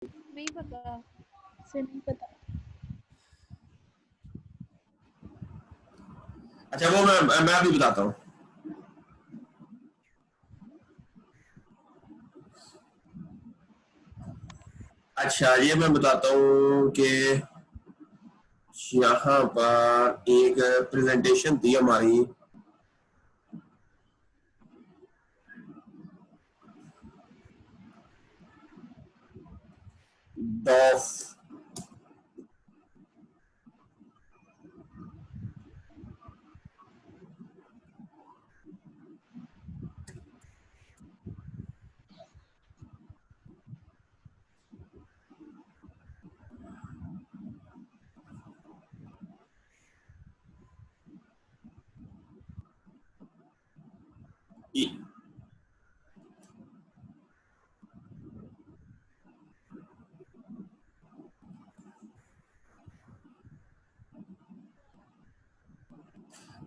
नहीं पता, से नहीं पता। अच्छा वो मैं अभी बताता हूँ। अच्छा ये मैं बताता हूँ कि यहाँ पर एक प्रेजेंटेशन थी हमारी, डॉफ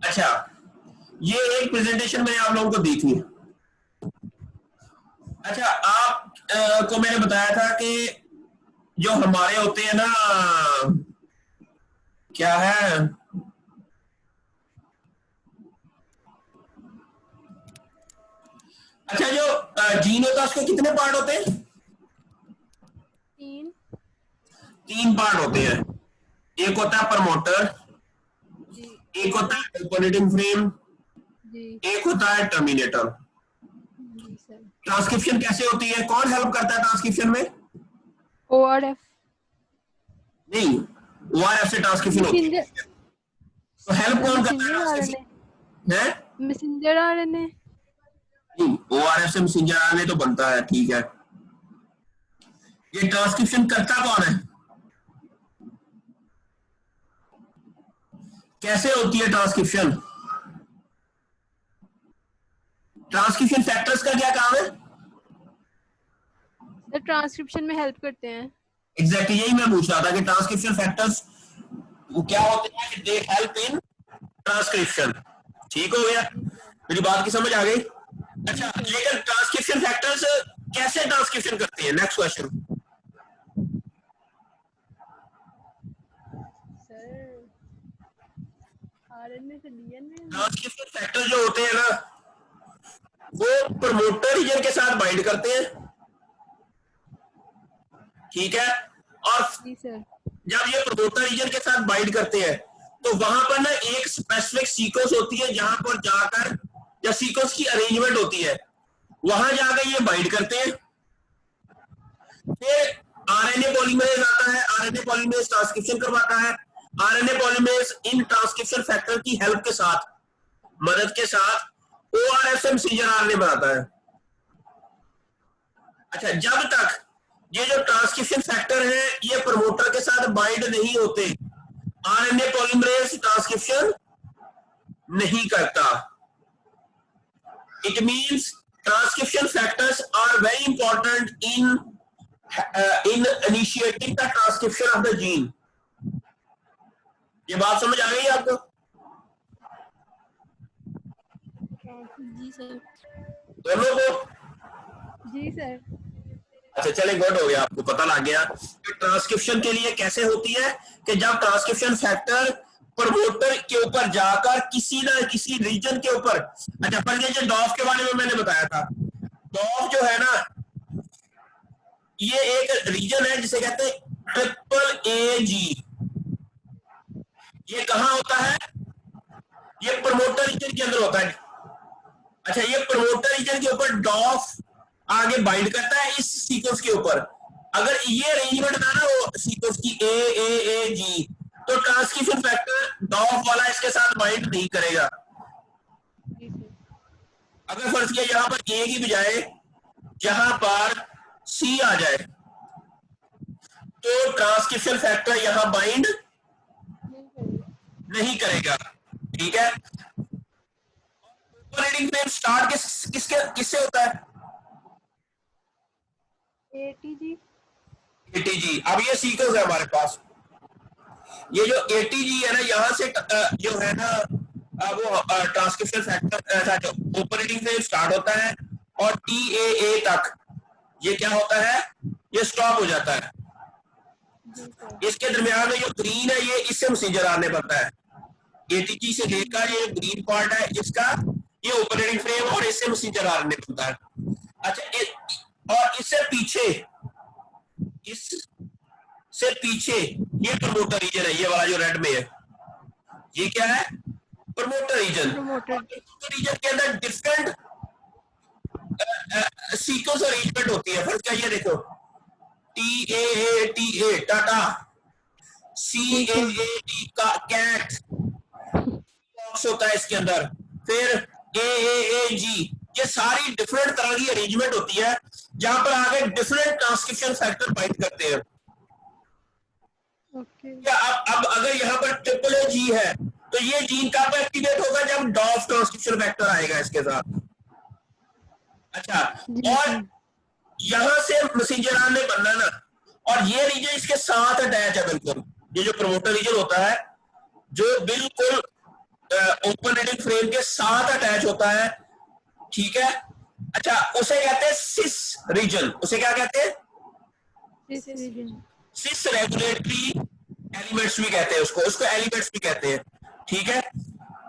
अच्छा ये एक प्रेजेंटेशन मैंने आप लोगों को दी थी। अच्छा आप को मैंने बताया था कि जो हमारे होते हैं ना, क्या है, अच्छा जो जीन होता है उसके कितने पार्ट होते हैं? 3। 3 पार्ट होते हैं। एक होता है प्रमोटर, जी। एक और होता है ऑपरेटिंग फ्रेम, जी। एक होता है टर्मिनेटर। जी सर। ट्रांसक्रिप्शन कैसे होती है, कौन हेल्प करता है ट्रांसक्रिप्शन में? ORF। नहीं, ओआरएफ से ट्रांसक्रिप्शन होती मैसेंजर। है, तो हेल्प सर कौन करता है मैसेंजर ट्रांसक्रिप्शन RNA। है? Messenger RNA। नहीं, ओआरएफ से मैसेंजर आरएनए तो बनता है, ठीक है। ये ट्रांसक्रिप्शन करता कौन है, कैसे होती है ट्रांसक्रिप्शन? ट्रांसक्रिप्शन फैक्टर्स का क्या काम है? सर ट्रांसक्रिप्शन में हेल्प करते हैं। एग्जैक्टली यही मैं पूछ रहा था कि ट्रांसक्रिप्शन फैक्टर्स वो क्या होते हैं कि दे हेल्प इन ट्रांसक्रिप्शन। ठीक हो गया, जी सर। मेरी बात की समझ आ गई? अच्छा जी सर। लेकिन ट्रांसक्रिप्शन फैक्टर्स कैसे ट्रांसक्रिप्शन करते हैं, नेक्स्ट क्वेश्चन। सर RNA से DNA में। ट्रांसक्रिप्शन फैक्टर जो होते हैं ना वो प्रमोटर रीजन के साथ बाइंड करते हैं, ठीक है। और जी सर। जब ये प्रमोटर रीजन के साथ बाइंड करते हैं तो वहां पर ना एक स्पेसिफिक सीक्वेंस होती है जहां पर जाकर या सीक्वेंस की अरेंजमेंट होती है, वहां जाकर ये बाइंड करते हैं। फिर आरएनए पॉलीमरेज आता है, आरएनए पॉलीमरेज ट्रांसक्रिप्शन करवाता है। RNA polymerase in transcription factor की हेल्प के साथ, मदद के साथ ओआरएफ मैसेंजर आरएनए बनाता है। अच्छा जब तक ये जो ट्रांसक्रिप्शन फैक्टर है ये प्रमोटर के साथ बाइंड नहीं होते, आरएनए पॉलीमरेज ट्रांसक्रिप्शन नहीं करता। It means transcription factors are very important in initiating the transcription of the gene. ये बात समझ आ गई आपको? जी सर। दोनों को? जी सर। अच्छा चले, गुड हो गया, आपको पता लग गया कि ट्रांसक्रिप्शन के लिए कैसे होती है कि जब ट्रांसक्रिप्शन फैक्टर प्रमोटर के ऊपर जाकर किसी ना किसी रीजन के ऊपर। अच्छा पर ये जो डॉफ के बारे में मैंने बताया था, डॉफ जो है ना ये एक रीजन है जिसे कहते हैं AAG। ये कहां होता है? ये प्रमोटर रीजन के अंदर होता है। अच्छा ये प्रमोटर रीजन के ऊपर डॉफ आगे बाइंड करता है इस सीक्वेंस के ऊपर। अगर ये अरेंजमेंट था ना वो सीक्वेंस की AAG, तो ट्रांसक्रिप्शन फैक्टर डॉफ वाला इसके साथ बाइंड नहीं करेगा। जी सर। अगर फर्ज किया यहां पर A की बजाय यहां पर C आ जाए तो ट्रांसक्रिप्शन फैक्टर यहां बाइंड नहीं करेगा। नहीं करेगा, ठीक है। ओवररीडिंग फ्रेम स्टार्ट किससे होता है? ATG। ATG। अब ये सीक्वेंस है हमारे पास, ये जो ATG है ना यहां से जो है ना वो ट्रांसक्रिप्शन फैक्टर जो ऑपरेटिंग फ्रेम स्टार्ट होता है और TAA तक ये क्या होता है, ये स्टॉप हो जाता है। जी सर। इसके दरमियान में जो ग्रीन है ये इससे मैसेंजर आरएनए बनता है। एटीजी से लेकर ये ग्रीन पार्ट है इसका, ये ऑपरेटिंग फ्रेम और इससे मैसेंजर आरएनए बनता है। अच्छा और इससे पीछे, इससे पीछे ये प्रमोटर रीजन है, ये वाला जो रेड में है ये क्या है, promoter region. Promoter. Promoter region के अंदर डिफरेंट सीक्वेंस अरेंजमेंट होती है। फर्स्ट क्या, ये देखो TA टाटा, CAAT का कैट बॉक्स होता है इसके अंदर, फिर AAG, ये सारी डिफरेंट तरह की अरेंजमेंट होती है जहां पर आगे डिफरेंट ट्रांसक्रिप्शन फैक्टर बाइंड करते हैं। ओके। अब अगर यहाँ पर AAG है तो ये जीन कब एक्टिवेट होगा, जब डॉफ ट्रांसक्रिप्शन फैक्टर आएगा इसके साथ। अच्छा और यहां से मैसेंजर आरएनए बनना ना, और ये रीजन इसके साथ अटैच है बिल्कुल, ये जो प्रमोटर रीजन होता है जो बिल्कुल ओपन फ्रेम के साथ अटैच होता है, ठीक है। अच्छा उसे कहते हैं सिस रीजन, उसे क्या कहते हैं, सिस रेगुलेटरी एलिमेंट्स भी कहते हैं उसको एलिमेंट्स भी कहते हैं, ठीक है,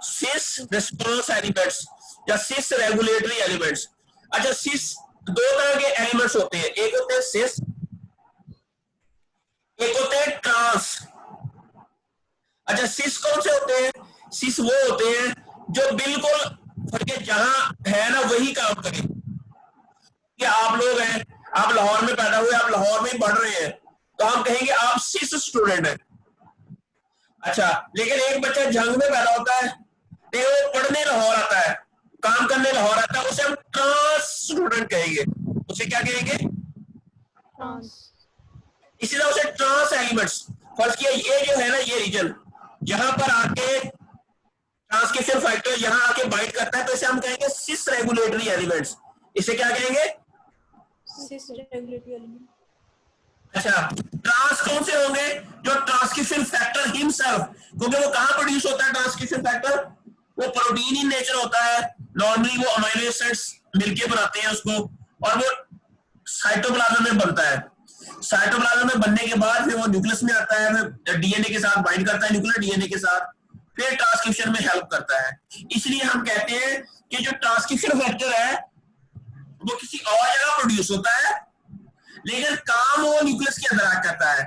सिस रिस्पांस एलिमेंट्स या सिस रेगुलेटरी एलिमेंट्स। अच्छा सिस दो तरह के एलिमेंट्स होते हैं, एक होते हैं सिस, एक होते हैं ट्रांस। अच्छा सिस कौन से होते हैं, सिस वो होते हैं जो बिल्कुल फर्क जहां है ना वही काम करें। कि आप लोग हैं, आप लाहौर में पैदा हुए, आप लाहौर में ही पढ़ रहे हैं, तो हम कहेंगे आप सिस स्टूडेंट हैं। अच्छा लेकिन एक बच्चा जंग में पैदा होता है, लेकिन वो पढ़ने लाहौर आता है, काम करने लाहौर आता है, उसे हम ट्रांस स्टूडेंट कहेंगे। उसे क्या कहेंगे, ट्रांस। इसी तरह उसे ट्रांस एलिमेंट्स, फर्स्ट किया ये जो है ना ये रीजन यहां पर आके ट्रांसक्रिप्शन फैक्टर यहां आके बाइंड करता है, तो इसे हम कहेंगे सिस रेगुलेटरी एलिमेंट्स। इसे क्या कहेंगे, सिस रेगुलेटरी एलिमेंट। अच्छा ट्रांस कौन से होंगे, जो ट्रांसक्रिप्शन फैक्टर हिमसेल्फ, क्योंकि वो कहां प्रोड्यूस होता है ट्रांसक्रिप्शन फैक्टर, वो प्रोटीन इन नेचर होता है, नॉर्मली वो अमीनो एसिड्स मिलके बनाते हैं उसको, और वो साइटोप्लाज्म में बनता है। साइटोप्लाज्म में बनने के बाद फिर वो न्यूक्लियस में आता है, फिर डीएनए के साथ बाइंड करता है, न्यूक्लियर डीएनए के साथ, फिर ट्रांसक्रिप्शन में हेल्प करता है। इसलिए हम कहते हैं कि जो ट्रांसक्रिप्शन फैक्टर है वो किसी और जगह प्रोड्यूस होता है, लेकिन काम वो न्यूक्लियस के अंदर आकर करता है,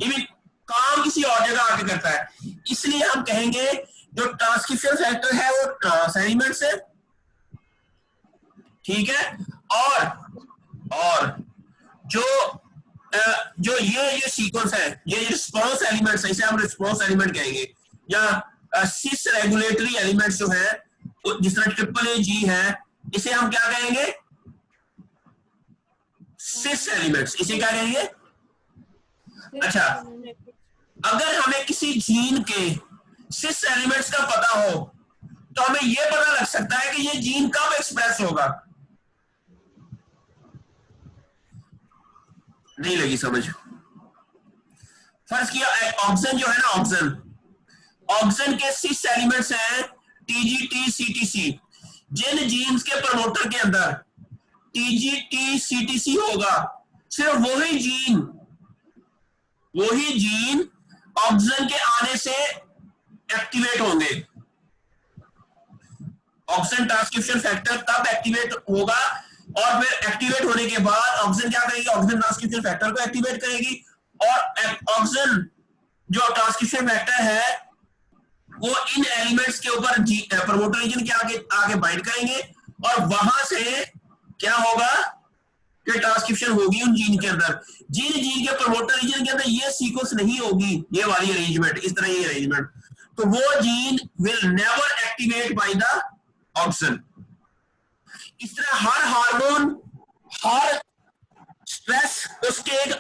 इवन काम किसी और जगह आके करता है। इसलिए हम कहेंगे जो ट्रांसक्रिप्शन फैक्टर है वो ट्रांस एलिमेंट्स है, ठीक है। और जो ये सीक्वेंस है, ये रिस्पांस एलिमेंट्स है, इसे हम रिस्पांस एलिमेंट कहेंगे, या सिस रेगुलेटरी एलिमेंट्स जो है जिस तरह AAG है, इसे हम क्या कहेंगे, सिस एलिमेंट्स, इसे क्या कहेंगे। अच्छा अगर हमें किसी जीन के सिस एलिमेंट्स का पता हो तो हमें यह पता लग सकता है कि ये जीन कब एक्सप्रेस होगा। नहीं लगी समझ, फर्ज किया ऑक्सीजन जो है ना, ऑक्सीजन के 6 एलिमेंट्स हैं TGT CTC। जिन जीन्स के प्रमोटर के अंदर TGT CTC होगा, सिर्फ वही जीन ऑक्सीजन के आने से एक्टिवेट होंगे। ऑक्सीजन ट्रांसक्रिप्शन फैक्टर तब एक्टिवेट होगा, और फिर एक्टिवेट होने के बाद ऑक्सीजन क्या करेगी, ऑक्सीजन ट्रांसक्रिप्शन फैक्टर को एक्टिवेट करेगी, और ऑक्सीजन जो ट्रांसक्रिप्शन फैक्टर है वो इन एलिमेंट्स के ऊपर प्रमोटर रीजन के आगे बाइंड करेंगे, और वहां से क्या होगा कि ट्रांसक्रिप्शन होगी उन जीन के अंदर। जीन के प्रमोटर रीजन के अंदर ये सीक्वेंस नहीं होगी, ये वाली अरेंजमेंट, इस तरह ये अरेंजमेंट, तो वो gene will never activate by the oxygen. इस तरह हर हार्मोन, हर स्ट्रेस, उसके एक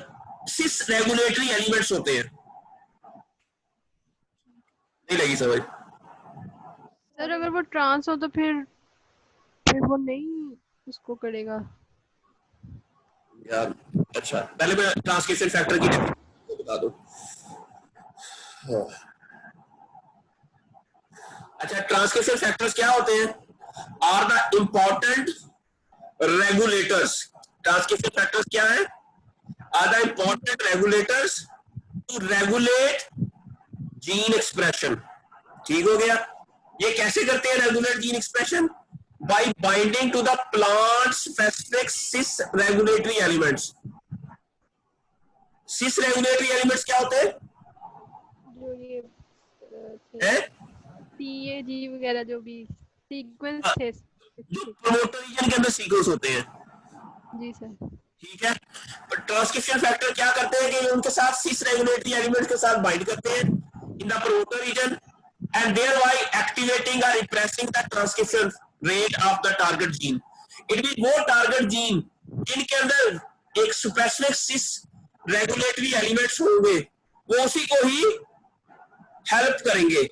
सिस रेगुलेटरी एलिमेंट्स होते हैं। नहीं लगी समझ सर अगर वो ट्रांस हो तो फिर वो नहीं उसको करेगा यार। अच्छा पहले मैं ट्रांसक्रिप्शन फैक्टर की डेफिनेशन बता दूं। अच्छा ट्रांसक्रिप्शन फैक्टर्स क्या होते हैं, are the important regulators. Transcription factors क्या है, are the important regulators to regulate gene expression. ठीक हो गया। ये कैसे करते हैं regulate gene expression? By binding to the plant specific cis regulatory elements. Cis regulatory elements क्या होते हैं? जो ये है CAG वगैरह जो भी सीक्वेंस थे। जो प्रमोटर रीजन के अंदर सीक्वेंस होते हैं। जी सर। ठीक है। ट्रांसक्रिप्शन फैक्टर क्या करते हैं कि उनके साथ सिस रेगुलेटरी एलिमेंट्स के साथ बाइंड करते हैं in the promoter region and thereby activating or repressing the transcription rate of the target gene. It means वो टारगेट जीन इनके अंदर एक स्पेसिफिक सिस रेगुलेटरी एलिमेंट्स होंगे, वो उसी को ही हेल्प करेंगे।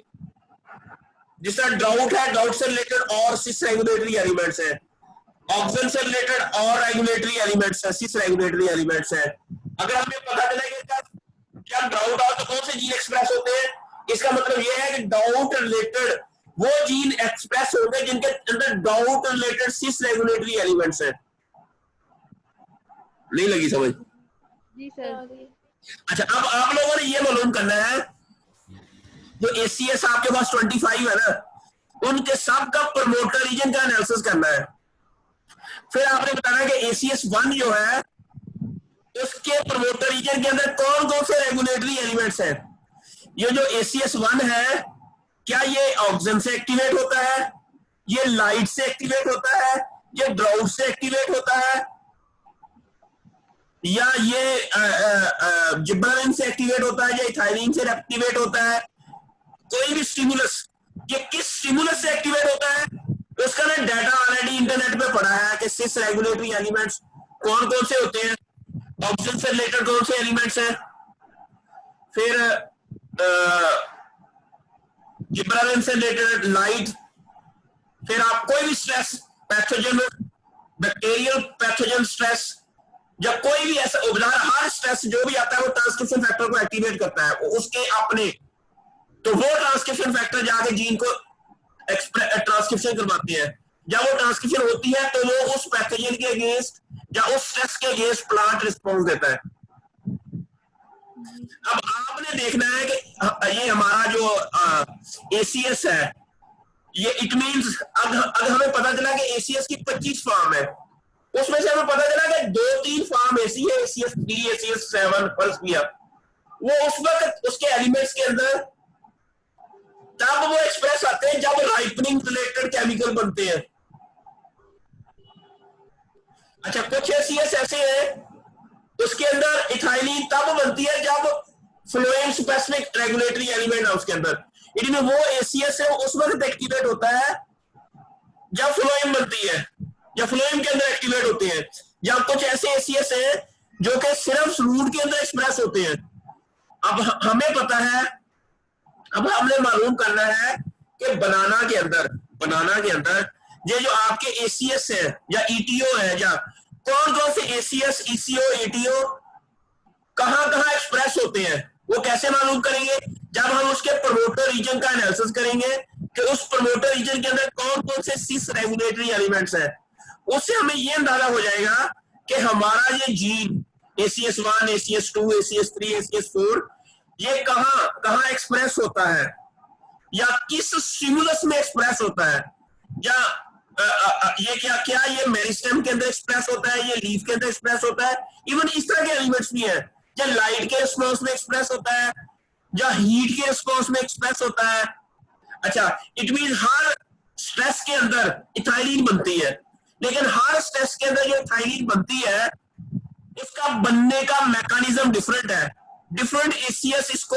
जिस तरह ड्राउट है, ड्राउट से रिलेटेड और सिस रेगुलेटरी एलिमेंट्स है, ऑक्सीजन से रिलेटेड और रेगुलेटरी एलिमेंट्स है, सिस रेगुलेटरी एलिमेंट्स है। अगर हमें पता चला कि जब ड्राउट आओ तो कौन से जीन एक्सप्रेस होते हैं, इसका मतलब यह है कि ड्राउट रिलेटेड वो जीन एक्सप्रेस होंगे जिनके अंदर ड्राउट रिलेटेड सिस रेगुलेटरी एलिमेंट्स है। नहीं लगी समझ? जी सर। अच्छा, अब आप लोगों ने ये मालूम करना है जो ACS आपके पास 25 है ना, उनके सब का प्रमोटर रीजन का एनालिसिस करना है। फिर आपने बताना कि ACS 1 जो है उसके प्रमोटर रीजन के अंदर कौन कौन से रेगुलेटरी एलिमेंट्स हैं। ये जो ACS 1 है, क्या ये ऑक्सीजन से एक्टिवेट होता है, ये लाइट से एक्टिवेट होता है, ये ड्राउट से एक्टिवेट होता है, या ये जिब्रेलिन से एक्टिवेट होता है, या इथाइलिन से एक्टिवेट होता है? कोई भी स्टिमुलस, ये किस स्टिमुलस से एक्टिवेट होता है, उसका ना डाटा ऑलरेडी इंटरनेट पे पड़ा है कि सिस रेगुलेटरी एलिमेंट्स कौन कौन से होते हैं, ऑक्सीजन से रिलेटेड कौन से एलिमेंट्स हैं, फिर जिब्रेलिन से रिलेटेड लाइट, फिर आप कोई भी stress, pathogen, bacterial pathogen stress, जब कोई भी ऐसा हर स्ट्रेस जो भी आता है वो ट्रांसक्रिप्शन फैक्टर को एक्टिवेट करता है, उसके अपने, तो वो ट्रांसक्रिप्शन फैक्टर जाके जीन को ट्रांसक्रिप्शन करवाती है। जब वो ट्रांसक्रिप्शन होती है तो वो उस पैथोजन के अगेंस्ट या उस स्ट्रेस के अगेंस्ट प्लांट रिस्पॉन्स देता है। अब आपने देखना है कि ये हमारा जो ACS है, ये इट मींस अगर हमें पता चला कि ACS की 25 फॉर्म है, उसमें से हमें पता चला कि 2-3 फॉर्म ऐसी है, ACS 3, ACS 7 फर्ज किया, वो उस वक्त उसके एलिमेंट्स के अंदर तब वो एक्सप्रेस आते हैं जब राइपनिंग रिलेटेड केमिकल बनते हैं। अच्छा, कुछ ACS ऐसे हैं उसके अंदर इथाइलिन तब बनती है जब फ्लोएम स्पेसिफिक रेगुलेटरी एलिमेंट है उसके अंदर। इनमें वो ACS है उस वक्त एक्टिवेट होता है जब फ्लोएम बनती है या फ्लोएम के अंदर एक्टिवेट होते हैं। जब कुछ ऐसे ACS है जो कि सिर्फ रूट के अंदर एक्सप्रेस होते हैं। अब हमें पता है, अब हमने मालूम करना है कि बनाना के अंदर ये जो आपके ACS है या ETO है, या कौन कौन से ACS, ECO, ETO कहां कहां एक्सप्रेस होते हैं, वो कैसे मालूम करेंगे? जब हम उसके प्रमोटर रीजन का एनालिसिस करेंगे कि उस प्रमोटर रीजन के अंदर कौन कौन से सिस रेगुलेटरी एलिमेंट्स हैं, उससे हमें ये अंदाजा हो जाएगा कि हमारा ये gene ACS 1, ACS 2, ACS 3, ACS 4 ये कहां कहां एक्सप्रेस होता है, या किस स्टिमुलस में एक्सप्रेस होता है, या ये क्या ये मेरिस्टेम के अंदर एक्सप्रेस होता है, ये लीफ के अंदर एक्सप्रेस होता है। इवन इस तरह के एलिमेंट्स भी हैं, या लाइट के रिस्पॉन्स में एक्सप्रेस होता है, या हीट के रिस्पॉन्स में एक्सप्रेस होता है। अच्छा, इट मीन हर स्ट्रेस के अंदर इथाइलिन बनती है, लेकिन हर स्ट्रेस के अंदर जो इथाइलिन बनती है इसका बनने का मैकेनिज्म डिफरेंट है। डिफरेंट ACS इसको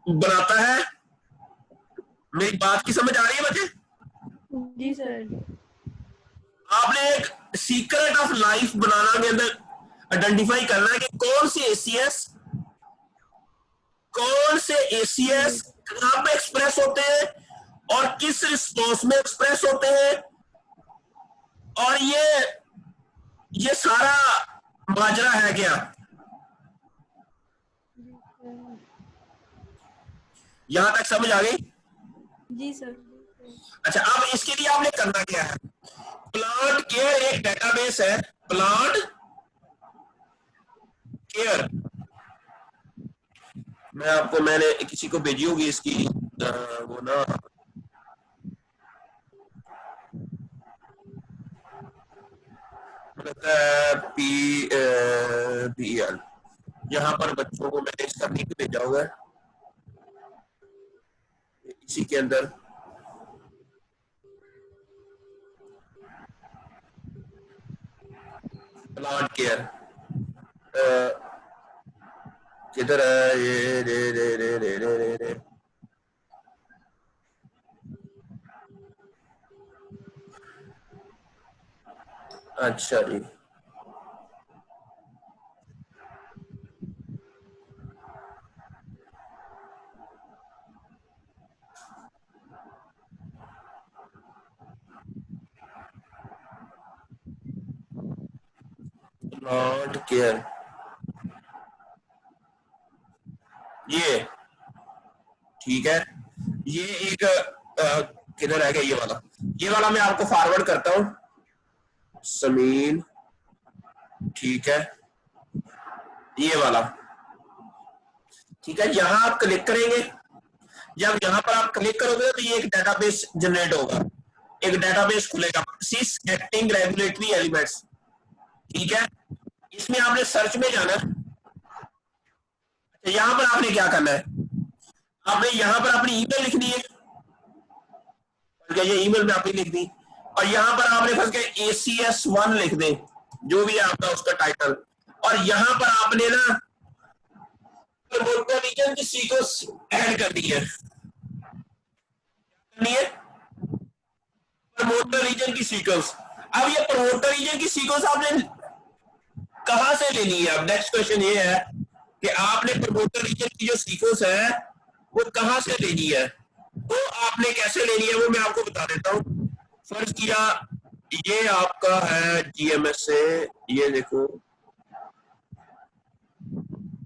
बनाता है। मेरी बात की समझ आ रही है बच्चे? जी सर। आपने एक सीक्रेट ऑफ लाइफ बनाना के अंदर आइडेंटिफाई करना है कि कौन से ACS कहां पे एक्सप्रेस होते हैं और किस रिस्पॉन्स में एक्सप्रेस होते हैं, और ये सारा माजरा है क्या? यहां तक समझ आ गई? जी सर। अच्छा, अब इसके लिए आपने करना क्या है? प्लांट केयर एक डेटाबेस है, प्लांट केयर, मैं आपको, मैंने किसी को भेजी होगी इसकी वो ना, लगता है PL, यहाँ पर बच्चों को मैंने इसका लिंक भेजा हुआ है इसी के अंदर। प्लांट केयर किधर है ये, रे रे रे रे रे रे रे, अच्छा जी, प्लांट केयर, ये ठीक है। ये एक किधर है, ये वाला, ये वाला मैं आपको फॉरवर्ड करता हूँ समीन, ठीक है, ये वाला, ठीक है। यहाँ आप क्लिक करेंगे, जब यहाँ पर आप क्लिक करोगे तो ये एक डेटाबेस जनरेट होगा, एक डेटाबेस खुलेगा, सिस एक्टिंग रेगुलेटरी एलिमेंट्स, ठीक है। इसमें आपने सर्च में जाना, यहाँ पर आपने क्या करना है, आपने यहाँ पर अपनी ईमेल लिखनी है, ये ईमेल में आपने लिख दी, और यहाँ पर आपने फंस के ACS1 लिख दें, जो भी है आपका उसका टाइटल, और यहाँ पर आपने ना प्रमोटर रीजन की सीक्वेंस ऐड करनी है, प्रमोटर रीजन की सीक्वेंस। अब ये प्रमोटर रीजन की सीक्वेंस आपने कहां से लेनी है? अब नेक्स्ट क्वेश्चन ये है कि आपने प्रमोटर रीजन की जो सीक्वेंस है वो कहां से लेनी है, तो आपने कैसे लेनी है वो मैं आपको बता देता हूं। फर्ज किया ये आपका है GMS से, ये देखो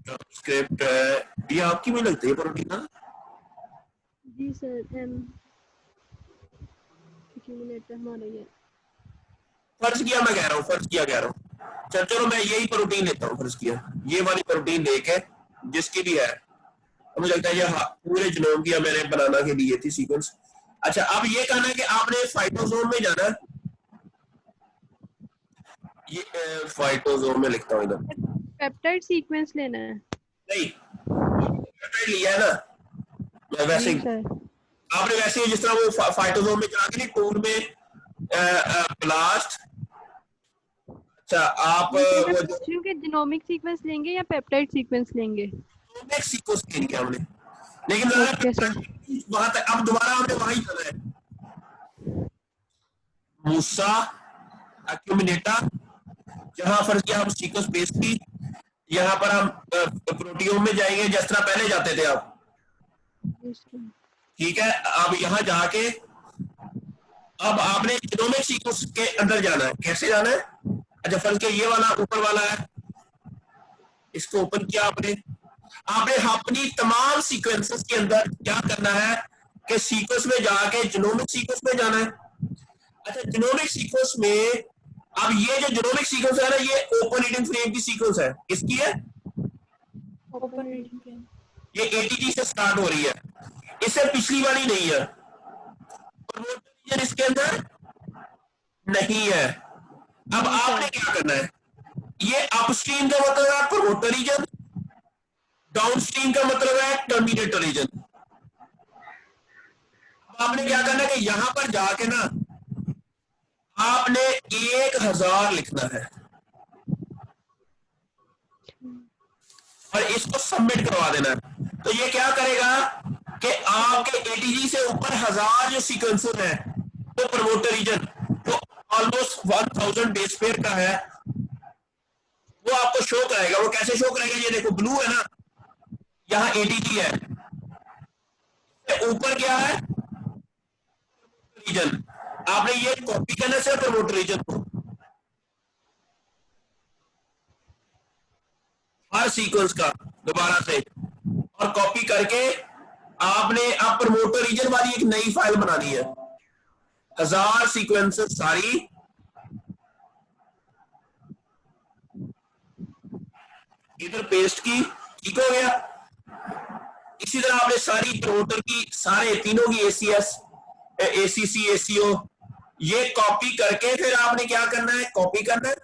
ट्रांसक्रिप्ट है, ये आपकी में लगती है प्रोटीन ना? जी सर, एक्यूमुलेटर हमारा ये। फर्ज किया मैं कह रहा हूँ, फर्ज किया कह रहा हूँ, चलो मैं यही प्रोटीन लेता हूँ, फर्ज किया ये वाली प्रोटीन लेके जिसकी भी है, मुझे लगता है ये पूरे जीनोम की मैंने बनाना के लिए थी सीक्वेंस। अच्छा, अब ये कहना है कि आपने फाइटोसोम में जाना है, ये फाइटोसोम में लिखता हूँ इधर, पेप्टाइड सीक्वेंस लेना है? नहीं पेप्टाइड लिया है ना, मैं वैसे आपने वैसे जिस तरह वो फाइटोसोम में जाके नहीं टूल में ब्लास्ट, अच्छा आप वो जो जीनोमिक सीक्वेंस लेंगे या पेप्टाइड सीक्वेंस लेंगे? जीनोमिक सीक्वेंस लेंगे हमने, लेकिन वहां तक अब दोबारा हमने वहां ही जाना है, मूसा एक्यूमिनेटर, जहां फर्ज किया हम सीक्वेंस बेस की, यहाँ पर हम प्रोटियोम में जाएंगे जिस तरह पहले जाते थे आप, ठीक है। अब यहाँ जाके अब आपने जीनोमिक सीक्वेंस के अंदर जाना है, कैसे जाना है? अच्छा फर्ज किया ये वाला ऊपर वाला है, इसको ओपन किया आपने, आपने अपनी तमाम सीक्वेंसेस के अंदर क्या करना है कि सीक्वेंस में जाके जीनोमिक सीक्वेंस में जाना है। अच्छा जीनोमिक सीक्वेंस में अब ये जो जीनोमिक सीक्वेंस है ना, ये ओपन रीडिंग फ्रेम की सीक्वेंस है, किसकी है? ओपन रीडिंग फ्रेम, ये ATG से स्टार्ट हो रही है, इससे पिछली वाली नहीं है, इसके अंदर नहीं है। अब आपने क्या करना है, ये अपस्ट्रीम का मतलब है प्रोमोटर रीजन, डाउनस्ट्रीम का मतलब है टर्मिनेटर रीजन। अब आपने क्या करना है कि यहां पर जाके ना आपने 1000 लिखना है और इसको सबमिट करवा देना है। तो ये क्या करेगा कि आपके ATG से ऊपर 1000 जो सीक्वेंसेस है तो प्रमोटर रीजन जो ऑलमोस्ट 1000 बेस पेयर का है वो आपको शो कराएगा। वो कैसे शो कराएगा? ये देखो ब्लू है ना, यहाँ ATG है, ऊपर क्या है? रीजन। आपने ये कॉपी करना है प्रमोटर रीजन को हर सीक्वेंस का दोबारा से, और कॉपी करके आपने अब प्रमोटर रीजन वाली एक नई फाइल बनानी है, 1000 सीक्वेंसेस सारी, इधर पेस्ट की, ठीक हो गया। इसी तरह आपने सारी प्रमोटर की, सारे तीनों की एसीएस, एसीसी, एसीओ, ये कॉपी करके फिर आपने क्या करना है, कॉपी करना है।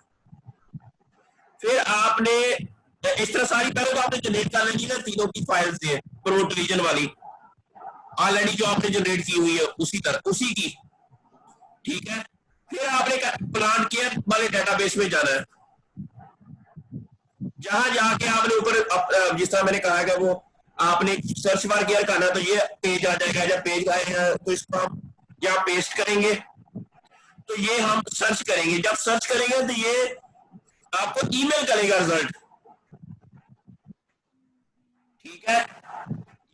फिर आपने इस तरह सारी, पहले तो आपने जनरेट कर लेनी है तीनों की फाइल्स है, प्रोमोट रीजन वाली ऑलरेडी जो आपने जनरेट की हुई है उसी तरह उसी की, ठीक है। फिर आपने प्लांट केयर वाले डेटाबेस में जाना है, जहां जाके आपने ऊपर जिस तरह मैंने कहा कि वो आपने सर्च बार केयर करना, तो ये पेज आ जाएगा। जब पेज आएगा तो इसको हम यहाँ पेस्ट करेंगे, तो ये हम सर्च करेंगे। जब सर्च करेंगे तो ये आपको ईमेल करेगा रिजल्ट, ठीक है।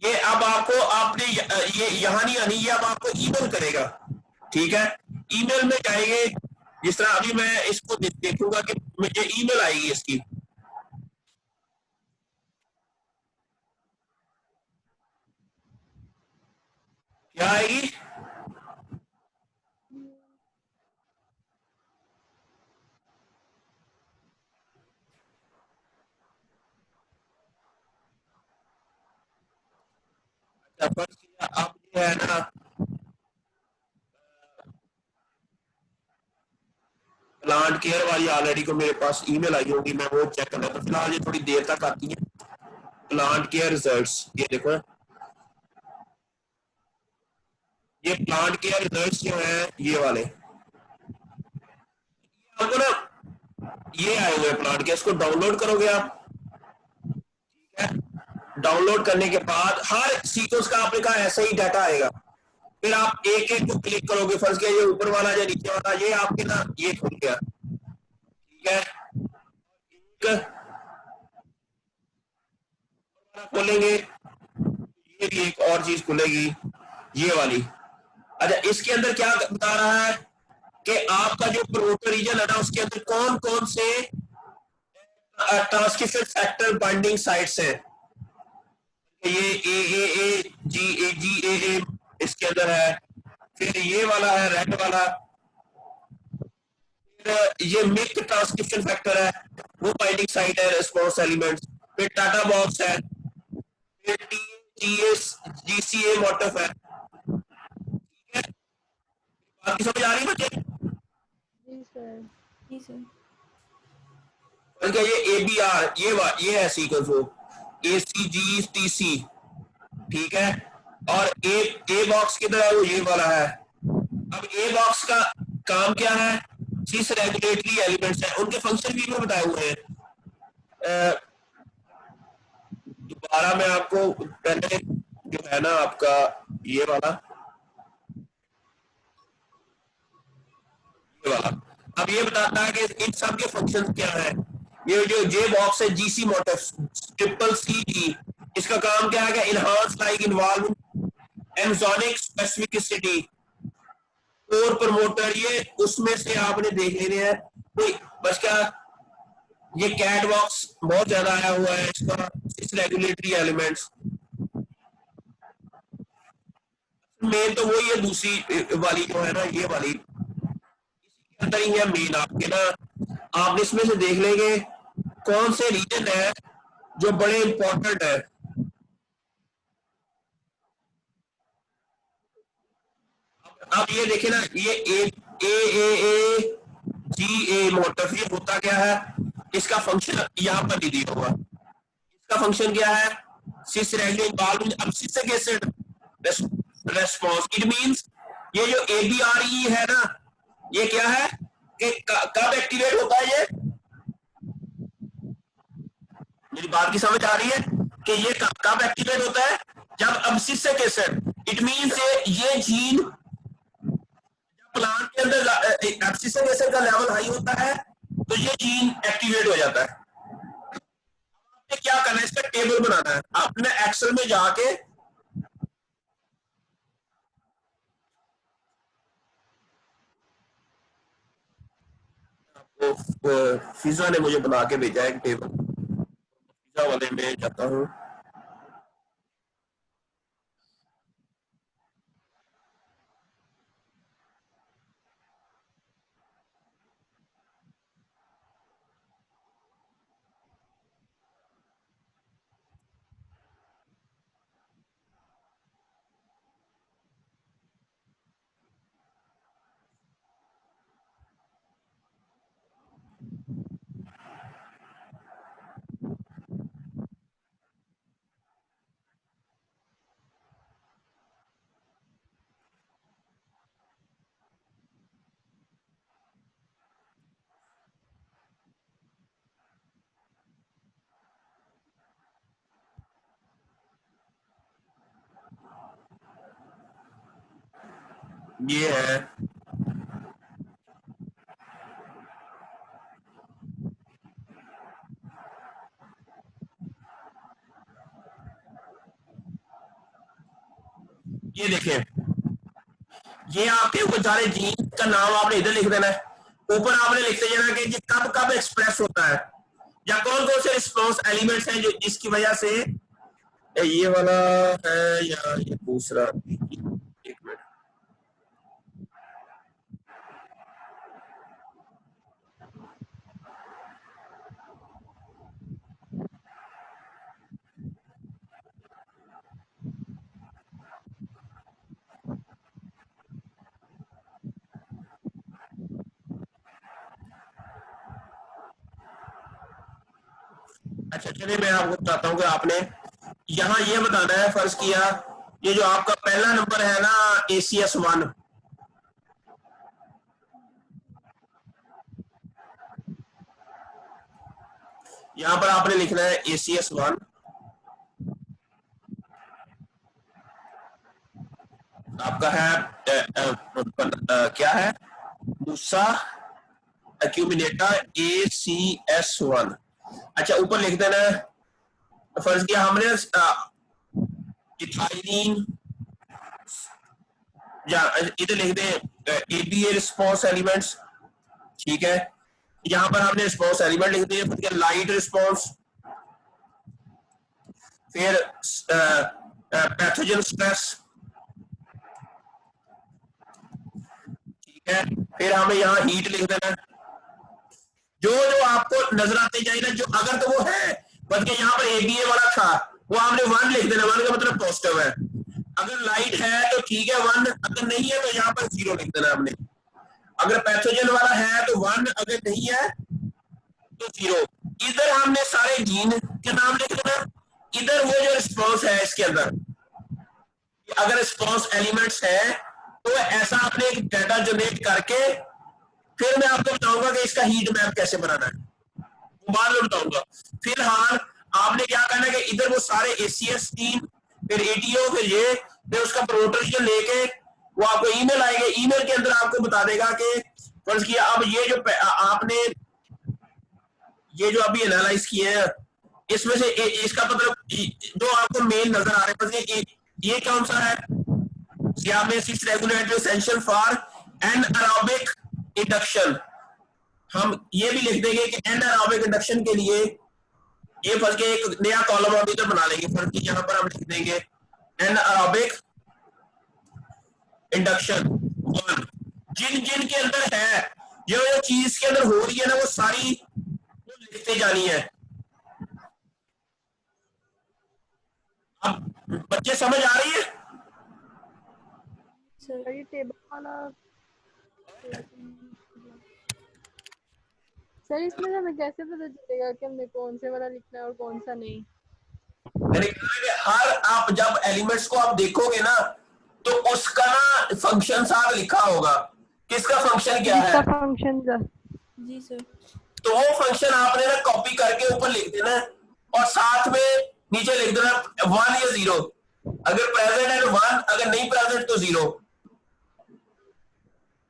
ये अब आपको आपने ये यहाँ नहीं आनी, ये अब आपको ईमेल करेगा, ठीक है। ईमेल में जाएंगे, जिस तरह अभी मैं इसको देखूंगा कि मुझे ईमेल आएगी इसकी, क्या आएगी, अब ये है ना प्लांट केयर वाली ऑलरेडी को मेरे पास ईमेल आई होगी, मैं वो चेक करना। तो फिलहाल ये थोड़ी देर तक आती है। प्लांट केयर रिजल्ट्स, ये देखो, ये प्लांट केयर रिजल्ट्स जो है ये वाले, आपको ना ये आए हुए प्लांट केयर, इसको डाउनलोड करोगे आप, ठीक है। डाउनलोड करने के बाद हर सीक्वेंस का आपने कहा ऐसा ही डाटा आएगा। फिर आप एक एक को क्लिक करोगे, फर्स्ट किया ये ऊपर वाला या नीचे वाला, ये आपके ना ये खुल गया, ठीक है। एक खोलेंगे, ये भी एक और चीज खुलेगी, ये वाली। अच्छा, इसके अंदर क्या बता रहा है कि आपका जो प्रोमोटर रीजन है ना, उसके अंदर कौन कौन से ट्रांसक्रिप्शन फैक्टर बाइंडिंग साइट्स है। ये ए इसके अंदर है। फिर ये वाला है रेड वाला। फिर ये मिल्क ट्रांसक्रिप्शन फैक्टर है, वो बाइंडिंग साइट है, रिस्पॉन्स एलिमेंट्स। फिर टाटा बॉक्स है। फिर टी जी एस जी सी ए मोटिफ है, ठीक है। बाकी समझ आ रही है बच्चे। जी सर। जी सर। ये ए बी आर, ये है सीक्वेंस, वो ए सी जी टी सी, ठीक है। और ए बॉक्स किधर है, वो ये वाला है। अब ए बॉक्स का काम क्या है, सिस रेगुलेटरी एलिमेंट्स है, उनके फंक्शन भी में बताए हुए हैं। दोबारा मैं आपको पहले जो है ना आपका ये वाला, ये वाला अब ये बताता है कि इन सब के फंक्शन क्या है। ये जो जे बॉक्स है, जीसी मोटिफ ट्रिपल सी, इसका काम क्या है, इनहांस लाइक इन्वॉल्व एमजोनिक स्पेसिफिसिटी और प्रमोटर, ये उसमें से आपने देख लेने हैं कोई बस क्या। ये कैट बॉक्स बहुत ज्यादा आया हुआ है इसका, इस रेगुलेटरी एलिमेंट्स मेन तो वही है। दूसरी वाली जो है ना, ये वाली इसके अंदर ही है मेन आपके ना। आप इसमें से देख लेंगे कौन से रीजन है जो बड़े इंपॉर्टेंट है। अब ये देखे ना, ये ए जी ए मोटिफ, ये होता क्या है, इसका फंक्शन यहाँ पर नहीं दिया हुआ। इसका फंक्शन क्या है, सिस रेगुलेट, अब cystic acid response, it means ये जो एबीआरई है ना, ये क्या है कि कब एक्टिवेट होता है ये, मेरी बात की समझ आ रही है कि ये कब एक्टिवेट होता है, जब अब्सिसिक एसिड, इट मींस ये जीन प्लांट के अंदर एब्सिसिक एसिड का लेवल हाई होता है तो ये जीन एक्टिवेट हो जाता है। आपने क्या करना है, इसका टेबल बनाना है। आपने एक्सेल में जाके फिजा ने मुझे बना के भेजा है एक टेबल, फिजा वाले में जाता हूँ। ये है, ये देखें, ये आपके ऊपर सारे जीन का नाम आपने इधर लिख देना है, ऊपर आपने लिखते जाना कि ये कब कब एक्सप्रेस होता है, या कौन कौन से रिस्पॉन्स एलिमेंट्स हैं जो इसकी वजह से, ये वाला है या ये दूसरा, एक मिनट, अच्छा चलिए मैं आपको बताता हूँ कि आपने यहाँ ये बताना है, फर्ज किया ये जो आपका पहला नंबर है ना ACS1, यहां पर आपने लिखना है ACS1, आपका है क्या है, दूसरा एक्यूमिनेटा ACS1। अच्छा ऊपर लिख देना है, फर्ज किया हमने इथाइलिन, या इधर लिख दें ADA रिस्पॉन्स एलिमेंट्स, ठीक है, यहां पर हमने रिस्पॉन्स एलिमेंट लिख दिए, फिर लाइट रिस्पॉन्स, फिर पैथोजन स्ट्रेस, ठीक है, फिर हमें यहाँ हीट लिख देना है, जो जो आपको नजर आते जाएगा, जो अगर तो वो है, बल्कि यहाँ पर ADA वाला था वो आपने 1 लिख देना, 1 का मतलब पॉजिटिव है, अगर लाइट है तो ठीक है 1, अगर नहीं है तो यहाँ पर 0 लिख देना हमने, अगर पैथोजन वाला है तो 1, अगर नहीं है तो 0। इधर हमने सारे जीन के नाम लिख देना, इधर वो जो रिस्पॉन्स है इसके अंदर, अगर रिस्पॉन्स एलिमेंट्स है तो ऐसा आपने एक डाटा जनरेट करके फिर मैं आपको बताऊंगा कि इसका हीट मैप कैसे बनाना है, बाद में बताऊंगा। फिलहाल आपने क्या करना है कि इधर वो सारे ACS3, फिर ATO, फिर उसका प्रोमोटर लेके वो आपको ईमेल आएगा, ईमेल के अंदर आपको बता देगा कि फर्ज किया अब ये जो आपने ये जो अभी एनालाइज किए हैं इसमें से इसका मतलब जो आपको मेल नजर आ रहे हैं, ये कौन सा है, सियामेसिस regulatory essential for anaerobic induction, हम ये भी लिख देंगे कि एनारोबिक इंडक्शन के लिए ये फर्ज के एक नया कॉलम अभी तो बना लेंगे, फर्ज की यहां पर हम लिख देंगे एनारोबिक इंडक्शन 1, जिन जिन के अंदर है, जो जो चीज के अंदर हो रही है ना वो सारी वो लिखते जानी है। अब बच्चे समझ आ रही है? सर ये टेबल वाला, सर इसमें से हमें कैसे पता चलेगा कि हमने कौन से वाला लिखना है और कौन सा नहीं? हर आप जब एलिमेंट्स को आप देखोगे ना तो उसका ना फंक्शन सारा लिखा होगा, किसका फंक्शन क्या है, फंक्शन का, जी सर, तो वो फंक्शन आपने ना कॉपी करके ऊपर लिख देना और साथ में नीचे लिख देना 1 या 0, अगर प्रेजेंट है तो 1, अगर नहीं प्रेजेंट तो 0।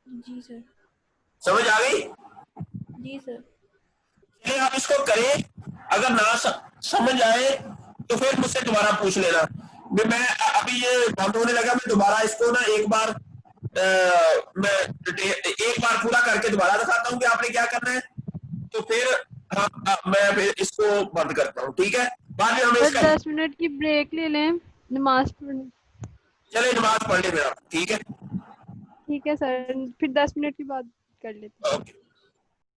जी सर, समझ आ गई? जी सर। चलिए आप इसको करें, अगर ना समझ आए तो फिर मुझसे दोबारा पूछ लेना, मैं अभी ये बंद होने लगा, मैं दोबारा इसको ना एक बार मैं एक बार पूरा करके दोबारा दिखाता हूँ कि आपने क्या करना है, तो फिर मैं फिर इसको बंद करता हूँ, ठीक है, बाद में हमें इसका 10 मिनट की ब्रेक ले लें, नमाज पढ़, चले नमाज पढ़ ले मेरा, ठीक है ठीक है सर, फिर 10 मिनट के बाद कर लेते हैं। ओके।